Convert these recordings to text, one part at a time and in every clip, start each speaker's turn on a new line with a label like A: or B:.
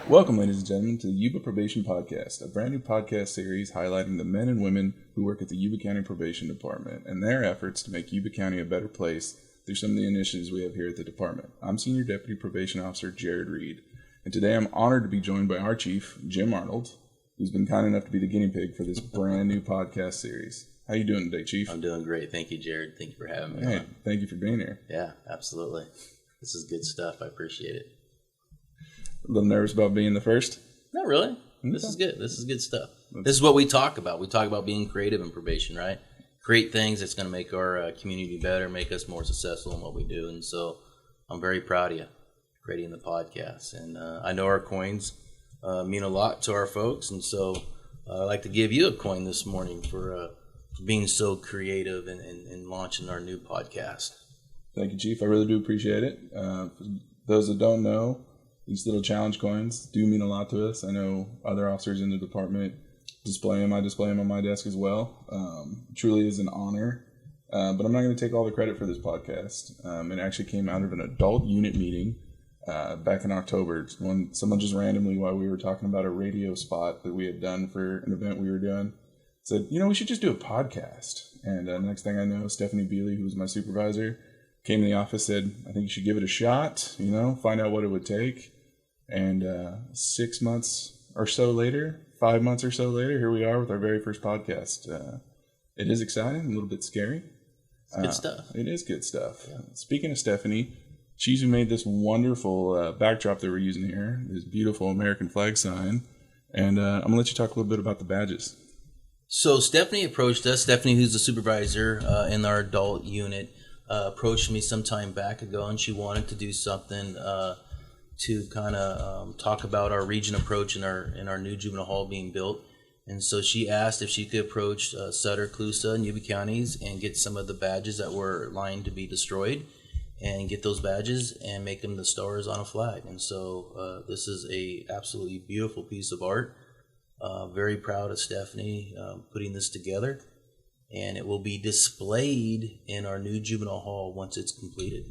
A: Welcome, ladies and gentlemen, to the Yuba Probation Podcast, a brand new podcast series highlighting the men and women who work at the Yuba County Probation Department and their efforts to make Yuba County a better place through some of the initiatives we have here at the department. I'm Senior Deputy Probation Officer Jarod Reed, and today I'm honored to be joined by our Chief, Jim Arnold, who's been kind enough to be the guinea pig for this brand new podcast series. How you doing today, Chief?
B: I'm doing great. Thank you, Jarod. Thank you for having me.
A: Hey, thank you for being here.
B: Yeah, absolutely. This is good stuff. I appreciate it.
A: A little nervous about being the first?
B: Not really. Okay. This is good. This is good stuff. This is what we talk about. We talk about being creative in probation, right? Create things that's going to make our community better, make us more successful in what we do. And so I'm very proud of you creating the podcast. And I know our coins mean a lot to our folks. And so I'd like to give you a coin this morning for being so creative and launching our new podcast.
A: Thank you, Chief. I really do appreciate it. For those that don't know, these little challenge coins do mean a lot to us. I know other officers in the department display them. I display them on my desk as well. It truly is an honor. But I'm not going to take all the credit for this podcast. It actually came out of an adult unit meeting back in October. When someone just randomly, while we were talking about a radio spot that we had done for an event we were doing, said, we should just do a podcast. And next thing I know, Stephanie Bealey, who was my supervisor, came in the office, said, I think you should give it a shot, find out what it would take. And 6 months or so later, 5 months or so later, here we are with our very first podcast. It is exciting, a little bit scary.
B: It's good stuff.
A: It is good stuff. Yeah. Speaking of Stephanie, she's who made this wonderful backdrop that we're using here, this beautiful American flag sign. And I'm going to let you talk a little bit about the badges.
B: So Stephanie approached us. Stephanie, who's the supervisor in our adult unit, approached me some time back ago, and she wanted to do something to kind of talk about our region approach in our new juvenile hall being built. And so she asked if she could approach Sutter, Colusa, and Yuba counties and get some of the badges that were lined to be destroyed and get those badges and make them the stars on a flag. And so this is a absolutely beautiful piece of art. Very proud of Stephanie putting this together. And it will be displayed in our new juvenile hall once it's completed.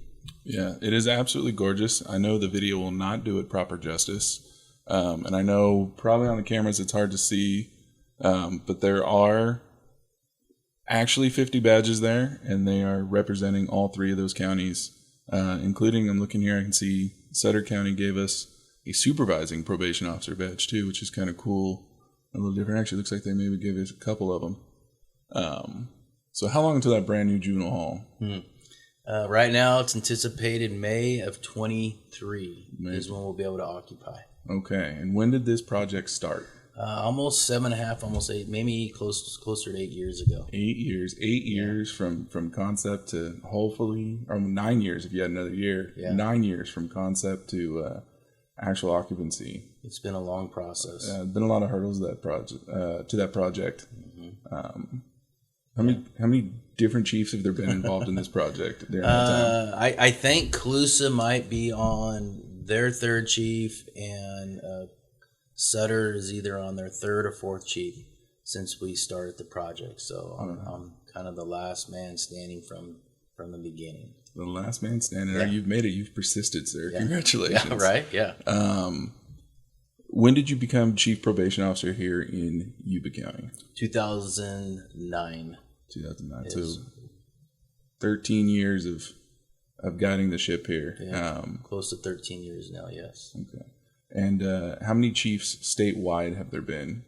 A: Yeah, it is absolutely gorgeous. I know the video will not do it proper justice. And I know probably on the cameras it's hard to see, but there are actually 50 badges there, and they are representing all three of those counties, including, I'm looking here, I can see Sutter County gave us a supervising probation officer badge too, which is kind of cool, a little different. Actually, looks like they maybe gave us a couple of them. So how long until that brand new juvenile hall?
B: Right now, it's anticipated May of 23 is when we'll be able to occupy.
A: Okay. And when did this project start?
B: Almost 7.5, almost 8, maybe closer to 8 years ago.
A: 8 years. 8 years from concept to hopefully, or 9 years if you had another year. Yeah. 9 years from concept to actual occupancy.
B: It's been a long process.
A: Been a lot of hurdles to that project. Mm-hmm. How many different chiefs have there been involved in this project during that time?
B: I think Colusa might be on their third chief, and Sutter is either on their third or fourth chief since we started the project. So I'm kind of the last man standing from the beginning.
A: The last man standing. Yeah. You've made it. You've persisted, sir. Yeah. Congratulations.
B: Yeah, right? Yeah.
A: When did you become chief probation officer here in Yuba County?
B: 2009.
A: 2009. Yes. So 13 years of guiding the ship here.
B: Yeah, close to 13 years now, yes.
A: Okay. And how many chiefs statewide have there been?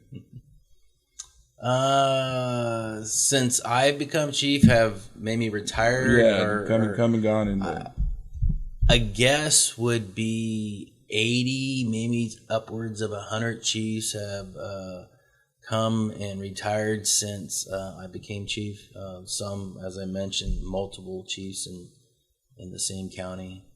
B: Since I've become chief, have maybe retired?
A: Yeah, come and gone. And
B: I guess would be 80, maybe upwards of 100 chiefs have come and retired since I became chief. Some, as I mentioned, multiple chiefs in the same county.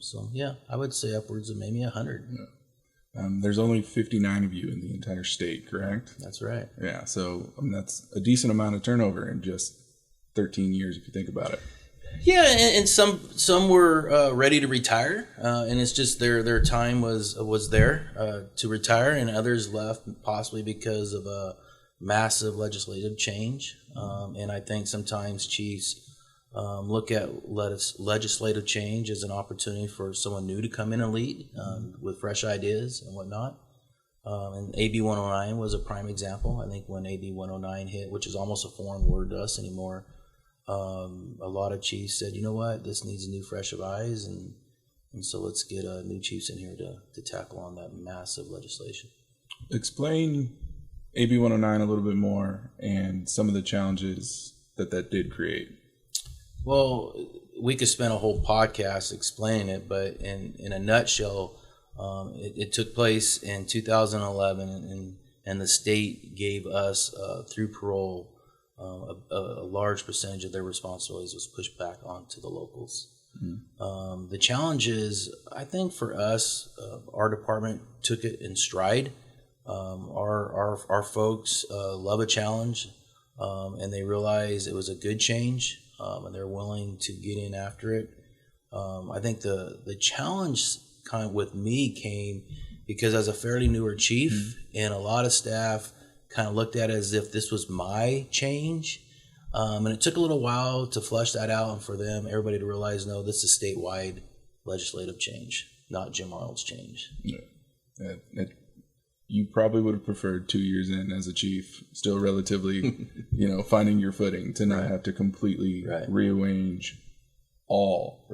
B: So yeah, I would say upwards of maybe 100.
A: Yeah. There's only 59 of you in the entire state, correct?
B: That's right.
A: Yeah, so that's a decent amount of turnover in just 13 years if you think about it.
B: Yeah, and some were ready to retire, and it's just their time was there to retire, and others left possibly because of a massive legislative change. And I think sometimes chiefs look at legislative change as an opportunity for someone new to come in and lead with fresh ideas and whatnot. And AB 109 was a prime example. I think when AB 109 hit, which is almost a foreign word to us anymore, a lot of chiefs said, you know what, this needs a new fresh of eyes, and so let's get new chiefs in here to tackle on that massive legislation.
A: Explain AB 109 a little bit more and some of the challenges that did create.
B: Well, we could spend a whole podcast explaining it, but in a nutshell, it took place in 2011, and the state gave us, through parole, a large percentage of their responsibilities was pushed back onto the locals. Mm-hmm. The challenge is, I think for us, our department took it in stride. Our folks love a challenge, and they realize it was a good change, and they're willing to get in after it. I think the challenge kind of with me came because as a fairly newer chief, and a lot of staff kind of looked at it as if this was my change. And it took a little while to flesh that out and for them, everybody to realize, no, this is statewide legislative change, not Jim Arnold's change.
A: Yeah. You probably would have preferred 2 years in as a chief, still relatively, finding your footing to not have to completely rearrange all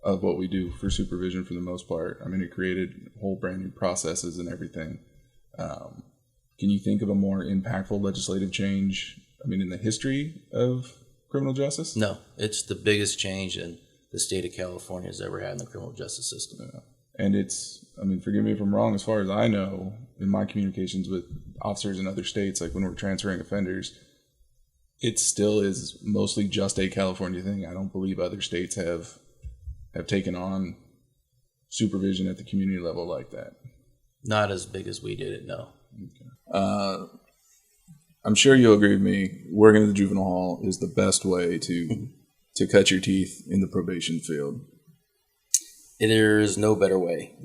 A: of what we do for supervision for the most part. I mean, it created whole brand new processes and everything. Can you think of a more impactful legislative change, in the history of criminal justice?
B: No, it's the biggest change in the state of California has ever had in the criminal justice system.
A: Yeah. And it's, forgive me if I'm wrong, as far as I know, in my communications with officers in other states, like when we're transferring offenders, it still is mostly just a California thing. I don't believe other states have taken on supervision at the community level like that.
B: Not as big as we did it, no.
A: Okay. I'm sure you'll agree with me, working at the Juvenile Hall is the best way to cut your teeth in the probation field.
B: There is no better way.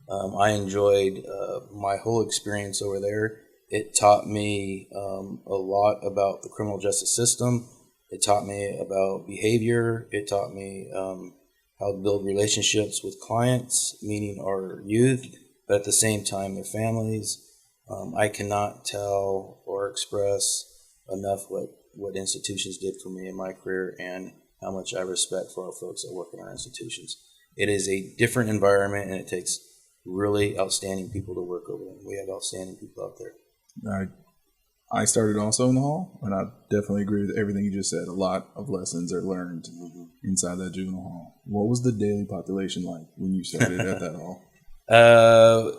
B: I enjoyed my whole experience over there. It taught me a lot about the criminal justice system. It taught me about behavior. It taught me how to build relationships with clients, meaning our youth, but at the same time their families. I cannot tell or express enough what institutions did for me in my career and how much I respect for our folks that work in our institutions. It is a different environment, and it takes really outstanding people to work over there. We have outstanding people out there.
A: I started also in the hall, and I definitely agree with everything you just said. A lot of lessons are learned inside that juvenile hall. What was the daily population like when you started at that hall?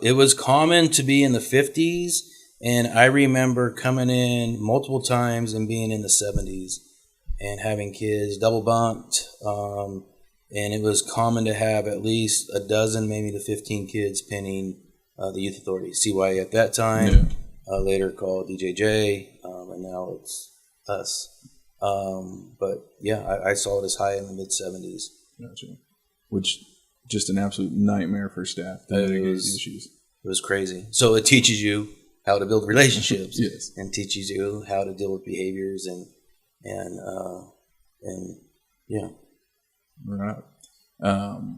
B: It was common to be in the 50s, and I remember coming in multiple times and being in the 70s and having kids double bunked. And it was common to have at least a dozen, maybe to 15 kids penning the youth authority, CYA at that time, later called DJJ, and now it's us. But yeah, I saw it as high in the mid-70s.
A: Gotcha. Which just an absolute nightmare for staff to mitigate these issues.
B: It was crazy. So it teaches you how to build relationships,
A: yes,
B: and teaches you how to deal with behaviors and yeah.
A: Right.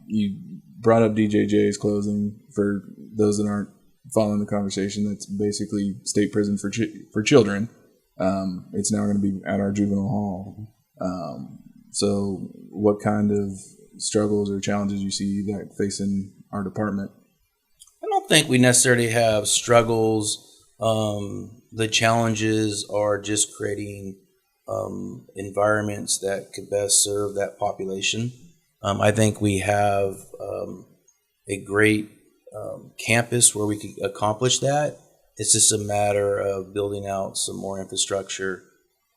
A: You brought up DJJ's closing. For those that aren't following the conversation, that's basically state prison for children. It's now going to be at our juvenile hall. So what kind of struggles or challenges you see that facing our department?
B: I don't think we necessarily have struggles. The challenges are just creating environments that could best serve that population. I think we have a great campus where we could accomplish that. It's just a matter of building out some more infrastructure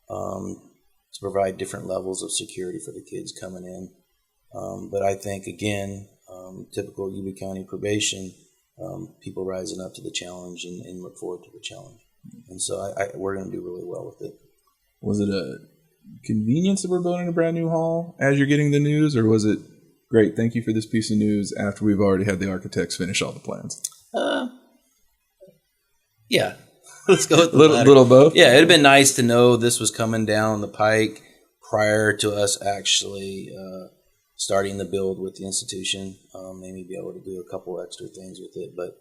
B: to provide different levels of security for the kids coming in. But I think, again, typical Yuba County probation, people rising up to the challenge and look forward to the challenge. And so we're going to do really well with it.
A: Was it a convenience that we're building a brand new hall as you're getting the news, or was it great, thank you for this piece of news after we've already had the architects finish all the plans?
B: Yeah. Let's go with the
A: little both.
B: Yeah, it'd have been nice to know this was coming down the pike prior to us actually starting the build with the institution. Maybe be able to do a couple extra things with it, but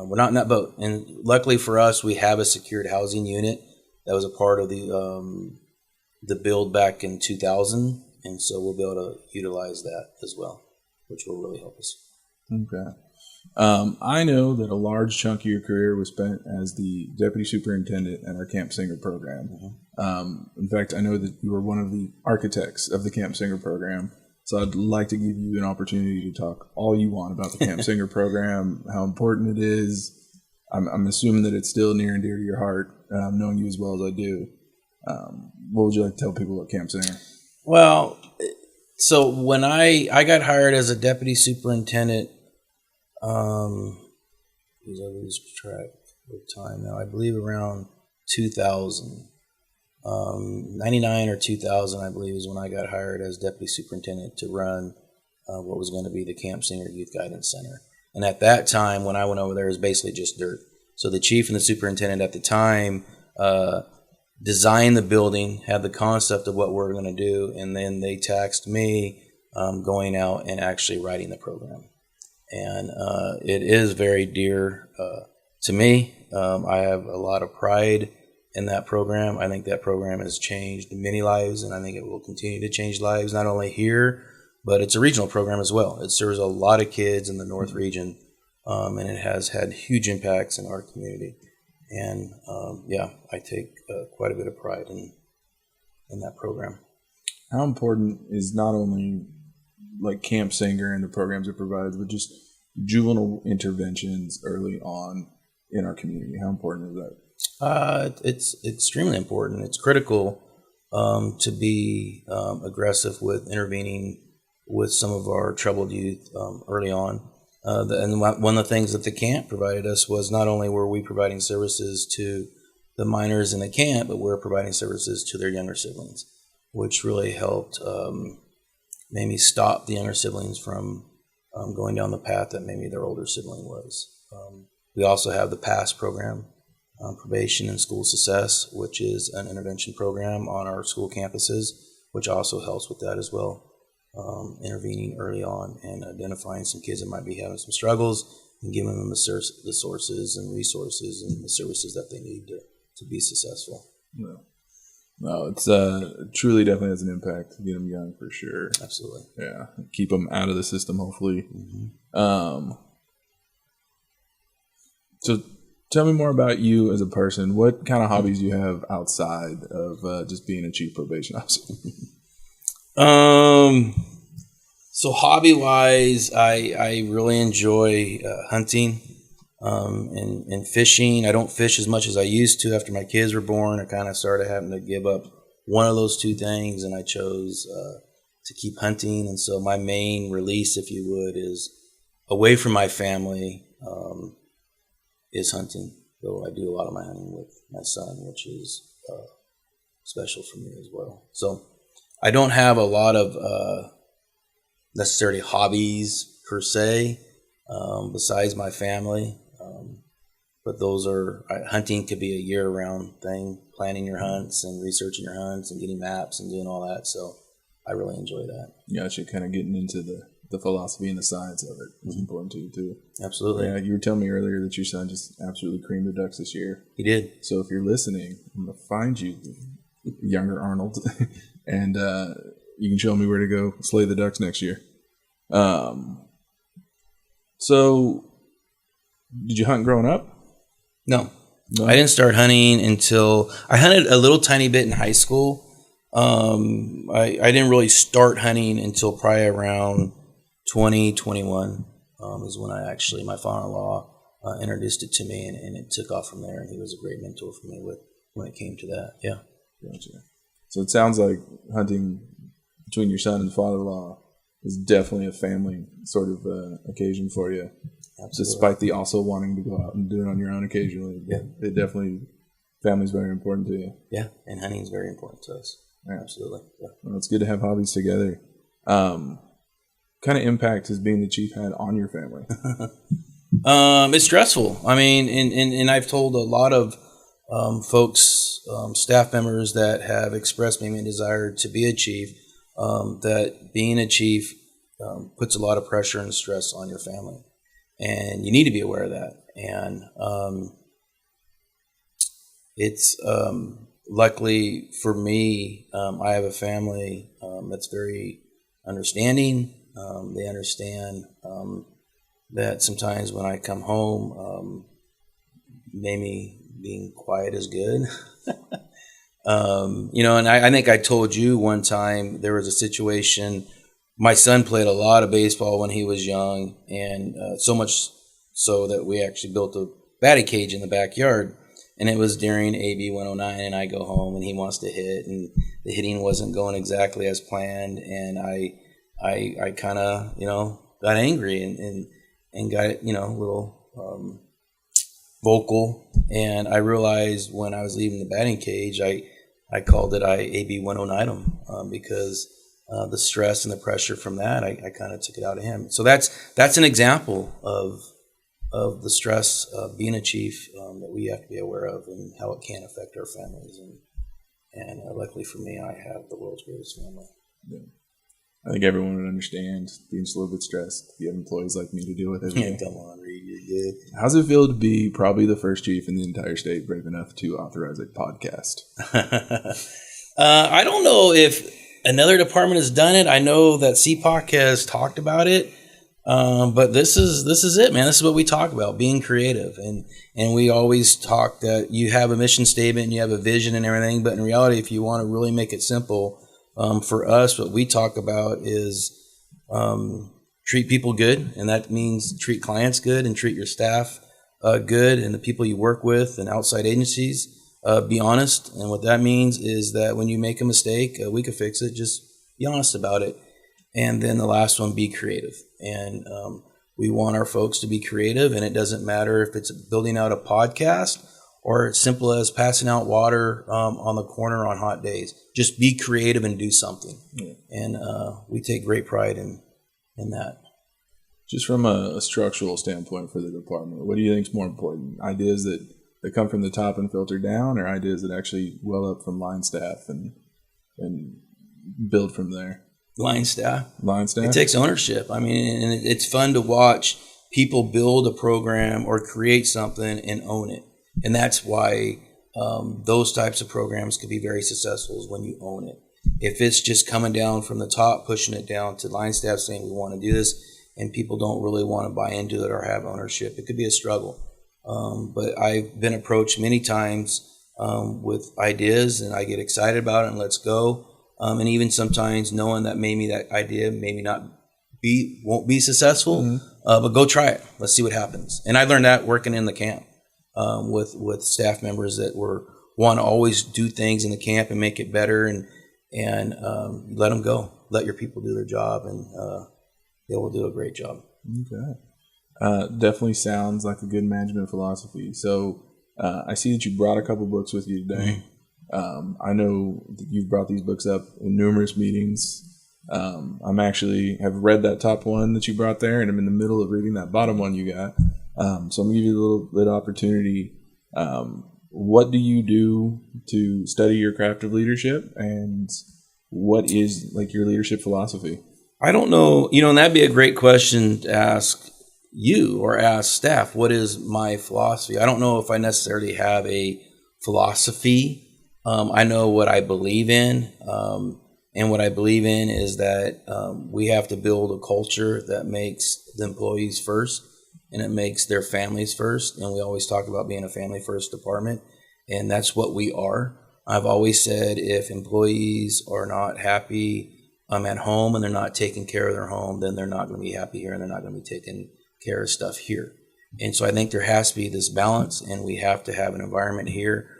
B: we're not in that boat. And luckily for us, we have a secured housing unit that was a part of the build back in 2000, and so we'll be able to utilize that as well, which will really help us.
A: Okay. I know that a large chunk of your career was spent as the deputy superintendent at our Camp Singer program. In fact, I know that you were one of the architects of the Camp Singer program. So I'd like to give you an opportunity to talk all you want about the Camp Singer program, how important it is. I'm assuming that it's still near and dear to your heart, knowing you as well as I do. What would you like to tell people about Camp Singer?
B: Well, so when I got hired as a deputy superintendent, I lose track of time now. I believe around 2000, 99 or 2000, I believe, is when I got hired as deputy superintendent to run what was going to be the Camp Singer Youth Guidance Center. And at that time, when I went over there, it was basically just dirt. So the chief and the superintendent at the time designed the building, had the concept of what we're going to do, and then they tasked me going out and actually writing the program. And it is very dear to me. I have a lot of pride in that program. I think that program has changed many lives, and I think it will continue to change lives, not only here, but it's a regional program as well. It serves a lot of kids in the North region, and it has had huge impacts in our community. And I take quite a bit of pride in that program.
A: How important is not only like Camp Singer and the programs it provides, but just juvenile interventions early on in our community? How important is that?
B: It's extremely important. It's critical to be aggressive with intervening with some of our troubled youth early on. And one of the things that the camp provided us was not only were we providing services to the minors in the camp, but we're providing services to their younger siblings, which really helped maybe stop the younger siblings from going down the path that maybe their older sibling was. We also have the PASS program, Probation and School Success, which is an intervention program on our school campuses, which also helps with that as well. Intervening early on and identifying some kids that might be having some struggles and giving them the sources and resources and the services that they need to be successful.
A: No, it's truly definitely has an impact to get them young for sure.
B: Absolutely.
A: Yeah, keep them out of the system, hopefully.
B: Mm-hmm.
A: So tell me more about you as a person. What kind of hobbies do you have outside of just being a chief probation officer?
B: So hobby-wise, I really enjoy hunting and fishing. I don't fish as much as I used to after my kids were born. I kind of started having to give up one of those two things, and I chose to keep hunting. And so my main release, if you would, is away from my family, is hunting. Though I do a lot of my hunting with my son, which is special for me as well. So I don't have a lot of necessarily hobbies per se, besides my family. But those are, hunting could be a year-round thing, planning your hunts and researching your hunts and getting maps and doing all that. So I really enjoy that.
A: Gotcha. Kind of getting into the philosophy and the science of it is important to you too.
B: Absolutely.
A: Yeah, you were telling me earlier that your son just absolutely creamed the ducks this year.
B: He did.
A: So if you're listening, I'm going to find you, younger Arnold, and you can show me where to go slay the ducks next year. So did you hunt growing up?
B: No. I didn't start hunting until I hunted a little tiny bit in high school. I didn't really start hunting until probably around 2021 is when my father-in-law introduced it to me, and it took off from there. And he was a great mentor for me when it came to that. Yeah.
A: Gotcha. So it sounds like hunting between your son and father-in-law is definitely a family sort of occasion for you. Absolutely. Despite the also wanting to go out and do it on your own occasionally.
B: Yeah.
A: It definitely, family's very important to you.
B: Yeah, and hunting is very important to us. Right. Absolutely. Yeah.
A: Well, it's good to have hobbies together. Kind of impact has being the chief had on your family?
B: It's stressful. I mean, and I've told a lot of folks, staff members that have expressed maybe a desire to be a chief, that being a chief puts a lot of pressure and stress on your family. And you need to be aware of that. And it's luckily for me, I have a family that's very understanding. They understand that sometimes when I come home, maybe being quiet is good. And I think I told you one time there was a situation. My son played a lot of baseball when he was young, and so much so that we actually built a batting cage in the backyard. And it was during AB 109, and I go home, and he wants to hit, and the hitting wasn't going exactly as planned, and I kind of got angry and got a little vocal, and I realized when I was leaving the batting cage, I called it AB 109 him because the stress and the pressure from that, I kind of took it out of him. So that's an example of the stress of being a chief that we have to be aware of and how it can affect our families. And luckily for me, I have the world's greatest family. Yeah.
A: I think everyone would understand being just a little bit stressed. You have employees like me to deal with everything.
B: Come on, Reed, you're good.
A: How's it feel to be probably the first chief in the entire state brave enough to authorize a podcast?
B: I don't know if another department has done it. I know that CPOC has talked about it. But this is it, man. This is what we talk about, being creative. And we always talk that you have a mission statement and you have a vision and everything. But in reality, if you want to really make it simple, for us, what we talk about is treat people good. And that means treat clients good and treat your staff good and the people you work with and outside agencies. Be honest. And what that means is that when you make a mistake, we can fix it. Just be honest about it. And then the last one, be creative. And we want our folks to be creative, and it doesn't matter if it's building out a podcast or it's simple as passing out water on the corner on hot days. Just be creative and do something. Yeah. And we take great pride in that.
A: Just from a structural standpoint for the department, what do you think is more important? Ideas that come from the top and filter down, or ideas that actually well up from line staff and build from there?
B: Line staff.
A: It
B: takes ownership. I mean, and it's fun to watch people build a program or create something and own it. And that's why those types of programs could be very successful, is when you own it. If it's just coming down from the top, pushing it down to line staff saying we want to do this, and people don't really want to buy into it or have ownership, it could be a struggle. But I've been approached many times with ideas, and I get excited about it and let's go. And even sometimes knowing that maybe that idea won't be successful, but go try it. Let's see what happens. And I learned that working in the camp with staff members that want to always do things in the camp and make it better, and let them go. Let your people do their job, and they will do a great job.
A: Okay. Definitely sounds like a good management philosophy. So I see that you brought a couple books with you today. Mm-hmm. I know that you've brought these books up in numerous meetings. I'm actually have read that top one that you brought there, and I'm in the middle of reading that bottom one you got. So I'm going to give you a little bit of opportunity. What do you do to study your craft of leadership, and what is like your leadership philosophy?
B: I don't know, and that'd be a great question to ask you or ask staff. What is my philosophy? I don't know if I necessarily have a philosophy. I know what I believe in, and what I believe in is that we have to build a culture that makes the employees first, and it makes their families first. And we always talk about being a family-first department, and that's what we are. I've always said if employees are not happy at home and they're not taking care of their home, then they're not going to be happy here, and they're not going to be taking care of stuff here. And so I think there has to be this balance, and we have to have an environment here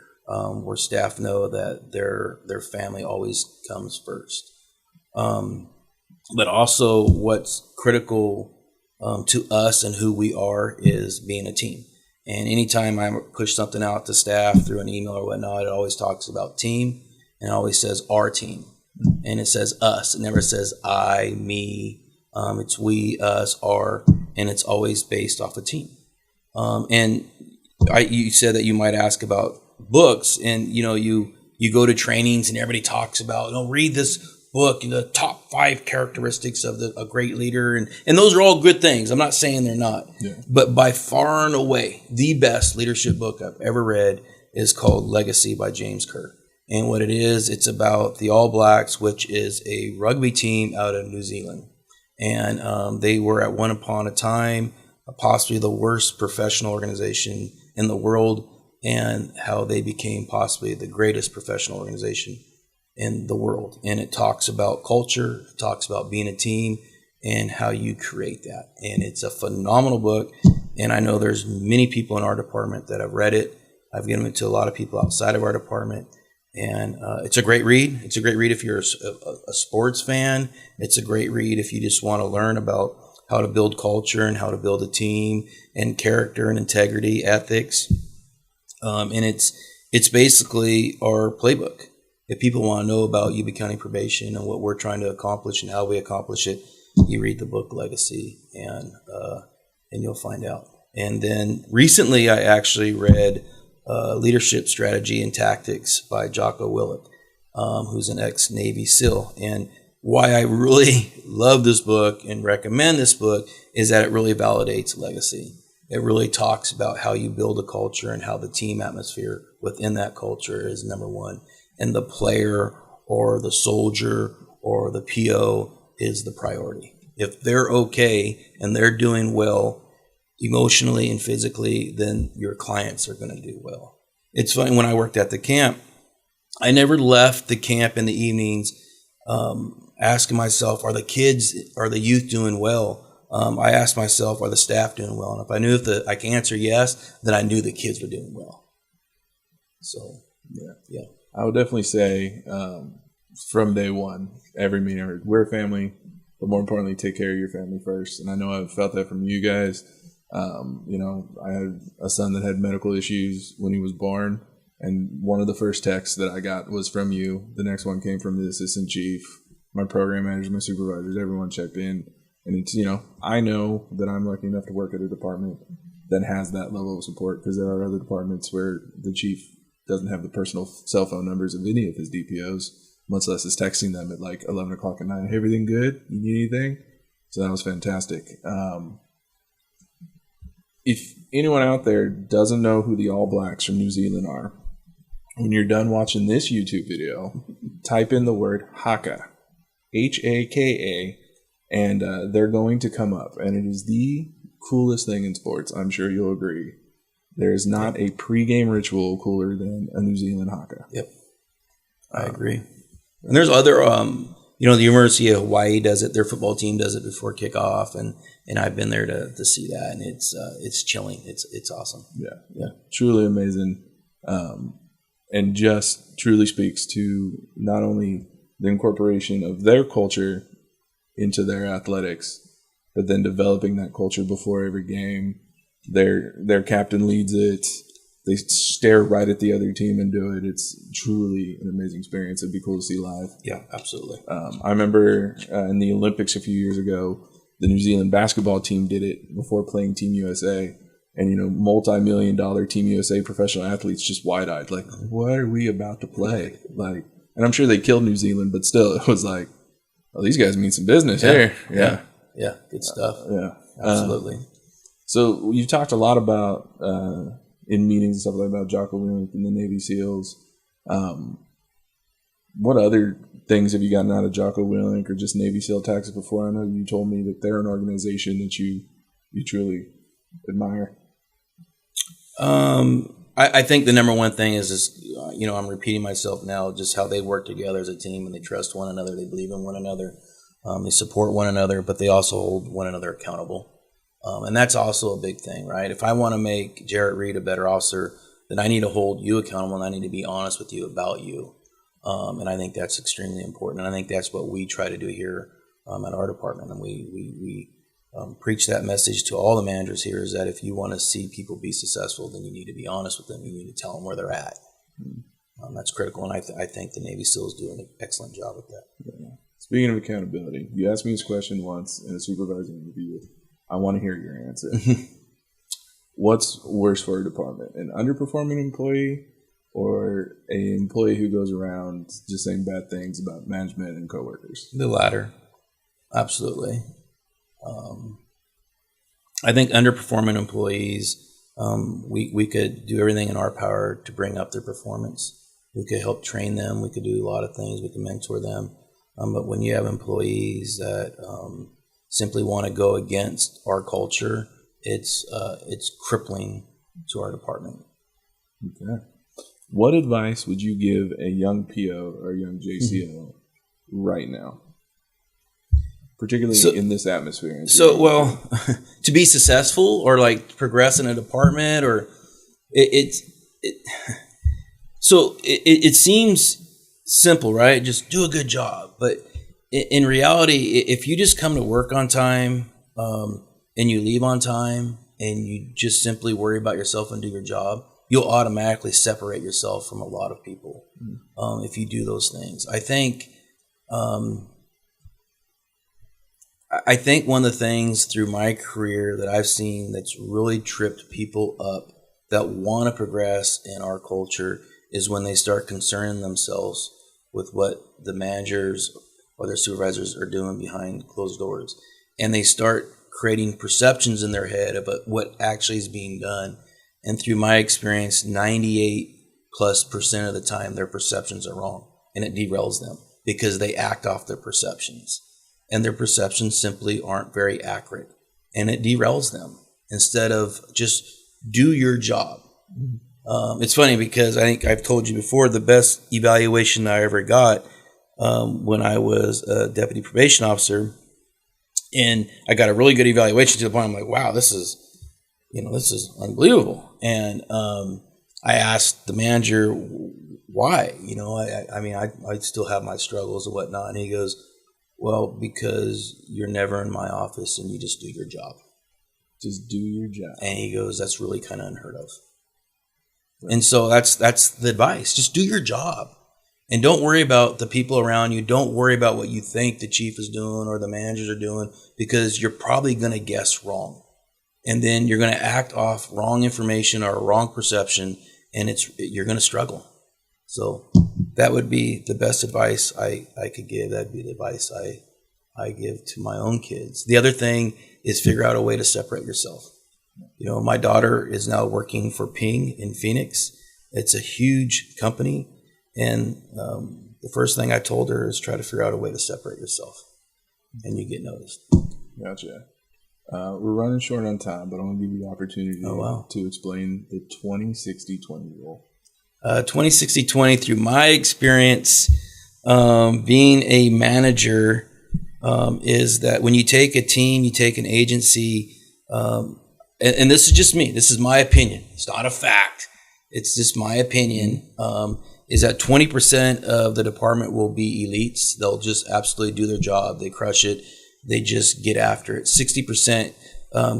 B: where staff know that their family always comes first. But also what's critical to us and who we are is being a team. And anytime I push something out to staff through an email or whatnot, it always talks about team, and it always says our team. And it says us. It never says I, me. It's we, us, our, and it's always based off a team. And you said that you might ask about books, and you go to trainings and everybody talks about, read this book, the top 5 characteristics of a great leader, and those are all good things. I'm not saying they're not, but by far and away, the best leadership book I've ever read is called Legacy by James Kerr. And what it is, it's about the All Blacks, which is a rugby team out of New Zealand. And they were at one upon a time possibly the worst professional organization in the world, and how they became possibly the greatest professional organization in the world. And it talks about culture, it talks about being a team, and how you create that. And it's a phenomenal book. And I know there's many people in our department that have read it. I've given it to a lot of people outside of our department. And it's a great read. It's a great read if you're a sports fan. It's a great read if you just want to learn about how to build culture and how to build a team and character and integrity, ethics. And it's basically our playbook. If people want to know about Yuba County Probation and what we're trying to accomplish and how we accomplish it, you read the book Legacy, and you'll find out. And then recently I actually read Leadership Strategy and Tactics by Jocko Willink, who's an ex-Navy SEAL. And why I really love this book and recommend this book is that it really validates legacy. It really talks about how you build a culture and how the team atmosphere within that culture is number one. And the player or the soldier or the PO is the priority. If they're okay and they're doing well emotionally and physically, then your clients are going to do well. It's funny, when I worked at the camp, I never left the camp in the evenings asking myself, are the youth doing well? I asked myself, are the staff doing well? And if I knew I could answer yes, then I knew the kids were doing well. So, yeah.
A: I would definitely say from day one, every meeting, we're a family, but more importantly, take care of your family first. And I know I've felt that from you guys. I had a son that had medical issues when he was born, and one of the first texts that I got was from you. The next one came from the assistant chief, my program managers, my supervisors, everyone checked in. And it's, I know that I'm lucky enough to work at a department that has that level of support, because there are other departments where the chief doesn't have the personal cell phone numbers of any of his DPOs, much less is texting them at like 11 o'clock at night. Hey, everything good? You need anything? So that was fantastic. If anyone out there doesn't know who the All Blacks from New Zealand are, when you're done watching this YouTube video, type in the word Haka, Haka, and they're going to come up. And it is the coolest thing in sports. I'm sure you'll agree. There is not a pregame ritual cooler than a New Zealand Haka.
B: Yep, I agree. And there's other, the University of Hawaii does it. Their football team does it before kickoff, and I've been there to see that, and it's chilling. It's awesome.
A: Yeah, truly amazing, and just truly speaks to not only the incorporation of their culture into their athletics, but then developing that culture before every game. Their captain leads it. They stare right at the other team and do it. It's truly an amazing experience. It'd be cool to see live.
B: Yeah, absolutely.
A: I remember in the Olympics a few years ago, the New Zealand basketball team did it before playing Team USA. And, multi-million-dollar Team USA professional athletes just wide-eyed, like, what are we about to play? Like, and I'm sure they killed New Zealand, but still, it was like, oh, these guys mean some business here.
B: Yeah, good stuff.
A: Yeah,
B: absolutely.
A: So you've talked a lot about in meetings and stuff like that about Jocko Willink and the Navy SEALs. What other things have you gotten out of Jocko Willink or just Navy SEAL tactics before? I know you told me that they're an organization that you truly admire.
B: I think the number one thing is I'm repeating myself now, just how they work together as a team, and they trust one another, they believe in one another, they support one another, but they also hold one another accountable. And that's also a big thing, right? If I want to make Jarod Reed a better officer, then I need to hold you accountable, and I need to be honest with you about you. And I think that's extremely important. And I think that's what we try to do here at our department. And we preach that message to all the managers here, is that if you want to see people be successful, then you need to be honest with them. You need to tell them where they're at. That's critical. And I think the Navy SEALs do an excellent job with that.
A: Yeah. Speaking of accountability, you asked me this question once in a supervising interview. I want to hear your answer. What's worse for a department, an underperforming employee or a employee who goes around just saying bad things about management and coworkers?
B: The latter, absolutely. I think underperforming employees, we could do everything in our power to bring up their performance. We could help train them. We could do a lot of things. We can mentor them. But when you have employees that simply want to go against our culture, it's crippling to our department.
A: Okay. What advice would you give a young PO or a young JCO right now, particularly in this atmosphere?
B: Well, to be successful or like progress in a department, or it seems simple, right? Just do a good job. But in reality, if you just come to work on time and you leave on time and you just simply worry about yourself and do your job, you'll automatically separate yourself from a lot of people if you do those things. I think one of the things through my career that I've seen that's really tripped people up that want to progress in our culture is when they start concerning themselves with what the managers or their supervisors are doing behind closed doors. And they start creating perceptions in their head about what actually is being done. And through my experience, 98+% of the time, their perceptions are wrong. And it derails them because they act off their perceptions. And their perceptions simply aren't very accurate. And it derails them instead of just do your job. It's funny because I think I've told you before, the best evaluation I ever got when I was a deputy probation officer, and I got a really good evaluation to the point I'm like, wow, this is unbelievable. And I asked the manager why. I still have my struggles and whatnot. And he goes, well, because you're never in my office and you just do your job.
A: Just do your job.
B: And he goes, that's really kind of unheard of. Right. And so that's the advice. Just do your job. And don't worry about the people around you. Don't worry about what you think the chief is doing or the managers are doing, because you're probably going to guess wrong. And then you're going to act off wrong information or a wrong perception, and you're going to struggle. So that would be the best advice I could give. That'd be the advice I give to my own kids. The other thing is figure out a way to separate yourself. My daughter is now working for Ping in Phoenix. It's a huge company. And the first thing I told her is try to figure out a way to separate yourself, and you get noticed.
A: Gotcha. We're running short on time, but I want to give you the opportunity to explain the 20-60-20 rule.
B: 20-60-20, through my experience being a manager, is that when you take a team, you take an agency, and this is just me, this is my opinion. It's not a fact. It's just my opinion. Is that 20% of the department will be elites. They'll just absolutely do their job. They crush it. They just get after it. 60%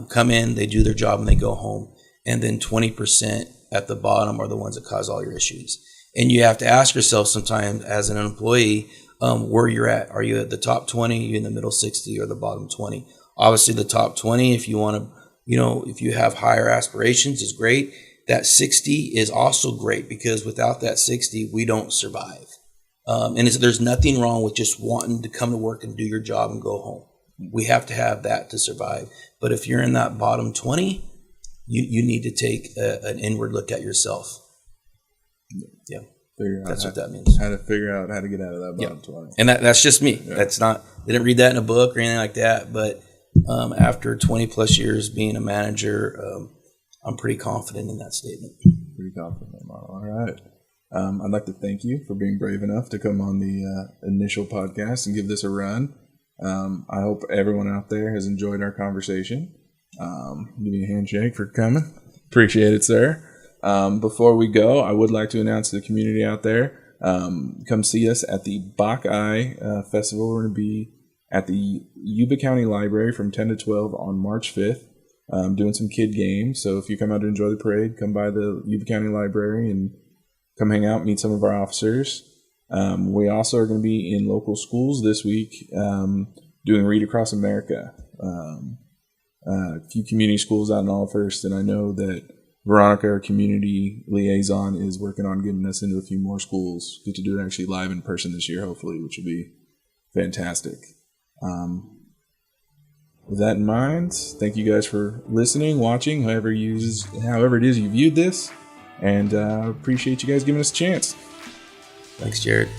B: come in, they do their job, and they go home. And then 20% at the bottom are the ones that cause all your issues. And you have to ask yourself sometimes as an employee where you're at. Are you at the top 20? Are you in the middle 60 or the bottom 20? Obviously, the top 20, if you want to, if you have higher aspirations, is great. That 60 is also great, because without that 60, we don't survive. And there's nothing wrong with just wanting to come to work and do your job and go home. We have to have that to survive. But if you're in that bottom 20, you need to take an inward look at yourself. Yeah, that's what that means.
A: How to figure out how to get out of that bottom 20.
B: And that's just me. Yeah. That's not. They didn't read that in a book or anything like that. But after 20 plus years being a manager, I'm pretty confident in that statement.
A: Pretty confident in that model. All right. I'd like to thank you for being brave enough to come on the initial podcast and give this a run. I hope everyone out there has enjoyed our conversation. Give me a handshake for coming. Appreciate it, sir. Before we go, I would like to announce to the community out there, come see us at the Bach-Eye Festival. We're going to be at the Yuba County Library from 10 to 12 on March 5th. Doing some kid games. So if you come out to enjoy the parade, come by the Yuba County Library and come hang out, meet some of our officers. We also are going to be in local schools this week doing Read Across America. A few community schools out in Allfirst, and I know that Veronica, our community liaison, is working on getting us into a few more schools. Get to do it actually live in person this year, hopefully, which will be fantastic. With that in mind, thank you guys for listening, watching, however it is you viewed this, and appreciate you guys giving us a chance.
B: Thanks, Jarod.